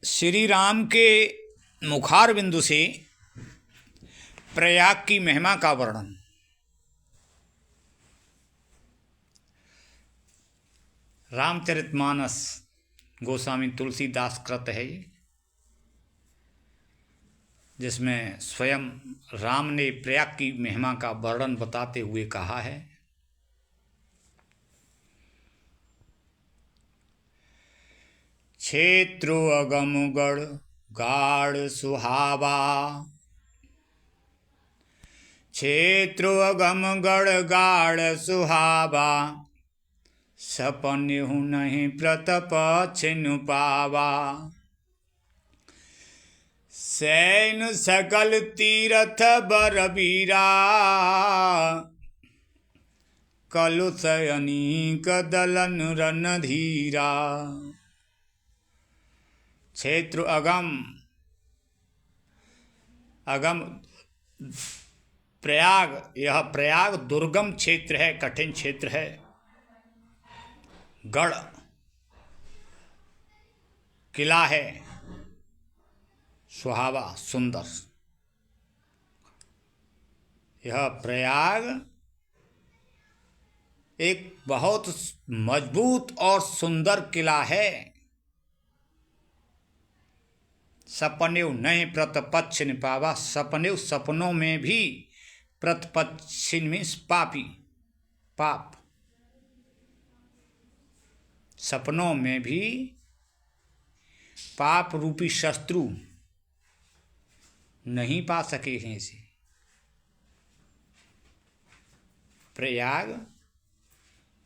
श्री राम के मुखार बिंदु से प्रयाग की महिमा का वर्णन। रामचरितमानस गोस्वामी तुलसीदास कृत है ये, जिसमें स्वयं राम ने प्रयाग की महिमा का वर्णन बताते हुए कहा है। क्षेत्र अगम गढ़ गाढ़ सुहावा, क्षेत्र अगम गढ़ गाढ़ सुहावा, सपन्यु नहीं प्रतप छिनु पावा। सैन सकल तीरथ बरबीरा, कलुष अनीक दलन रणधीरा। क्षेत्र अगम, अगम प्रयाग, यह प्रयाग दुर्गम क्षेत्र है, कठिन क्षेत्र है। गढ़ किला है, सुहावा सुंदर। यह प्रयाग एक बहुत मजबूत और सुंदर किला है। सपनेव नहीं प्रतपच्छिन पावा, सपनेव सपनों में भी, प्रतपच्छिन मीन्स पापी, पाप, सपनों में भी पाप रूपी शत्रु नहीं पा सके हैं इसे। प्रयाग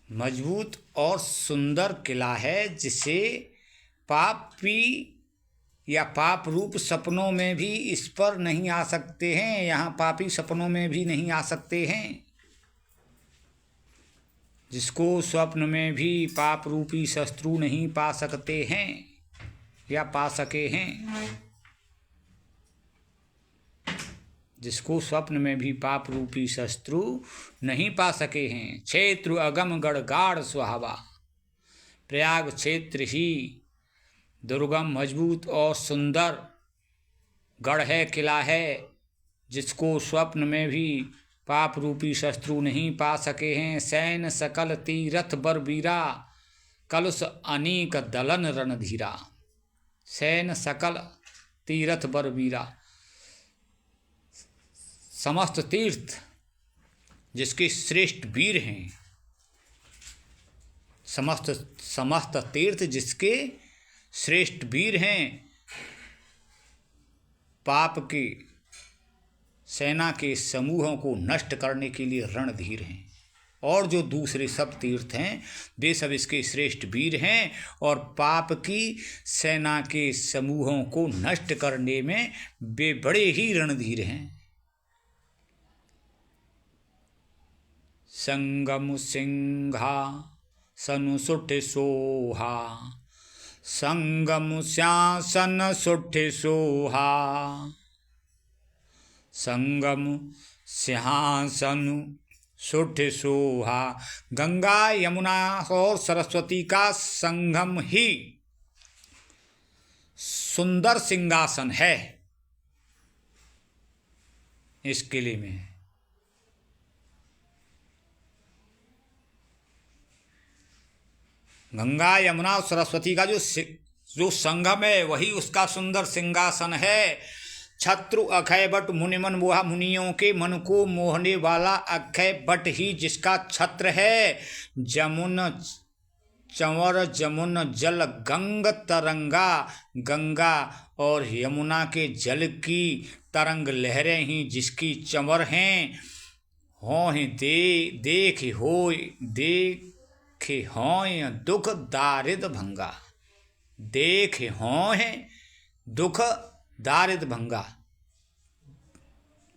मजबूत और सुंदर किला है, जिसे पापी या पाप रूप सपनों में भी इस पर नहीं आ सकते हैं। यहाँ पापी सपनों में भी नहीं आ सकते हैं। जिसको स्वप्न में भी पाप रूपी शत्रु नहीं पा सकते हैं या पा सके हैं, जिसको स्वप्न में भी पाप रूपी शत्रु नहीं पा सके हैं। क्षेत्र अगम गढ़ गाढ़ सुहावा, प्रयाग क्षेत्र ही दुर्गम मजबूत और सुंदर गढ़ है, किला है, जिसको स्वप्न में भी पाप रूपी शत्रु नहीं पा सके हैं। सैन सकल तीरथ बरबीरा, कलुष अनीक दलन रणधीरा। सैन सकल तीरथ बरबीरा, समस्त तीर्थ जिसके श्रेष्ठ वीर हैं, समस्त तीर्थ जिसके श्रेष्ठ वीर हैं, पाप के सेना के समूहों को नष्ट करने के लिए रणधीर हैं। और जो दूसरे सब तीर्थ हैं वे सब इसके श्रेष्ठ वीर हैं और पाप की सेना के समूहों को नष्ट करने में वे बड़े ही रणधीर हैं। संगम सिंघा सनु सुठ सोहा, संगम स्यासन सुठ सोहा, संगम सिंहासन सुठ सोहा। गंगा यमुना और सरस्वती का संगम ही सुंदर सिंहासन है इस किले में। गंगा यमुना और सरस्वती का जो संगम है वही उसका सुंदर सिंहासन है। छत्रु अक्षय बट मुनिमन मोहा, मुनियों के मन को मोहने वाला अक्षय बट ही जिसका छत्र है। जमुन चंवर जमुन जल गंग तरंगा, गंगा और यमुना के जल की तरंग लहरें ही जिसकी चंवर हैं। हों देख हों दुख दारिद भंगा, देख हों दुख दारिद भंगा,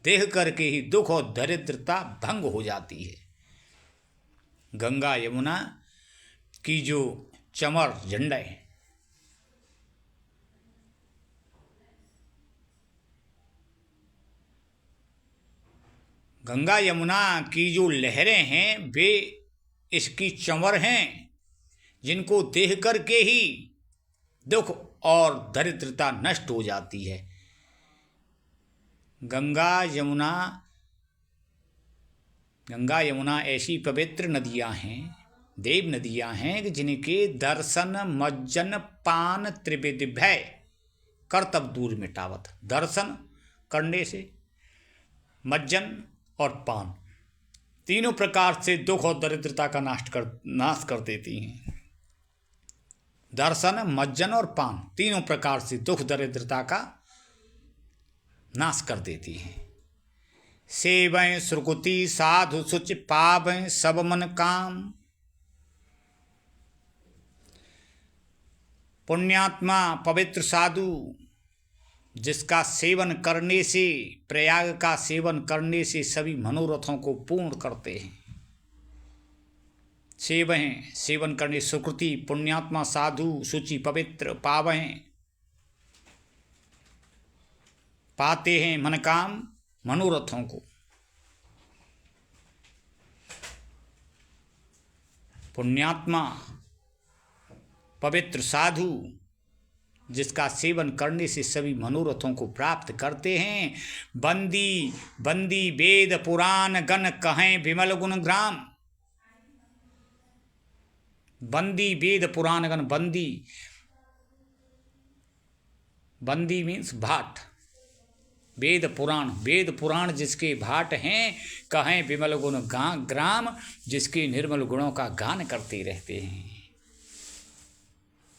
देख करके ही दुख और दरिद्रता भंग हो जाती है। गंगा यमुना की जो चमर झंडे हैं, गंगा यमुना की जो लहरें हैं वे इसकी चंवर हैं, जिनको देख करके ही दुख और दरिद्रता नष्ट हो जाती है। गंगा यमुना ऐसी पवित्र नदियां हैं, देव नदियां हैं कि जिनके दर्शन मज्जन पान त्रिविध भय कर्तव्य दूर मिटावत। दर्शन करने से मज्जन और पान तीनों प्रकार से दुख और दरिद्रता का नाश कर देती हैं। दर्शन मज्जन और पान तीनों प्रकार से दुख दरिद्रता का नाश कर देती हैं। सेवं सुकृति साधु शुचि पावं सब मन काम। पुण्यात्मा पवित्र साधु जिसका सेवन करने से, प्रयाग का सेवन करने से सभी मनोरथों को पूर्ण करते हैं। सेवन करने सुकृति, पुण्यात्मा साधु शुचि पवित्र, पावं पाते हैं मन काम मनोरथों को। पुण्यात्मा पवित्र साधु जिसका सेवन करने से सभी मनोरथों को प्राप्त करते हैं। बंदी वेद पुराण गण कहें विमल गुण ग्राम। बंदी वेद पुराण गण, बंदी मीन्स भाट। वेद पुराण जिसके भाट हैं, कहें विमल गुण ग्राम, जिसके निर्मल गुणों का गान करते रहते हैं।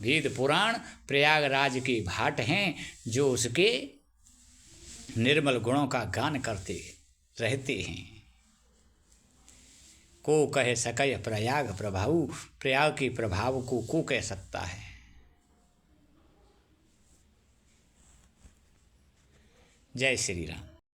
वेद पुराण प्रयागराज के भाट हैं जो उसके निर्मल गुणों का गान करते रहते हैं। को कह सकै प्रयाग प्रभाव, प्रयाग के प्रभाव को कह सकता है। जय श्री राम।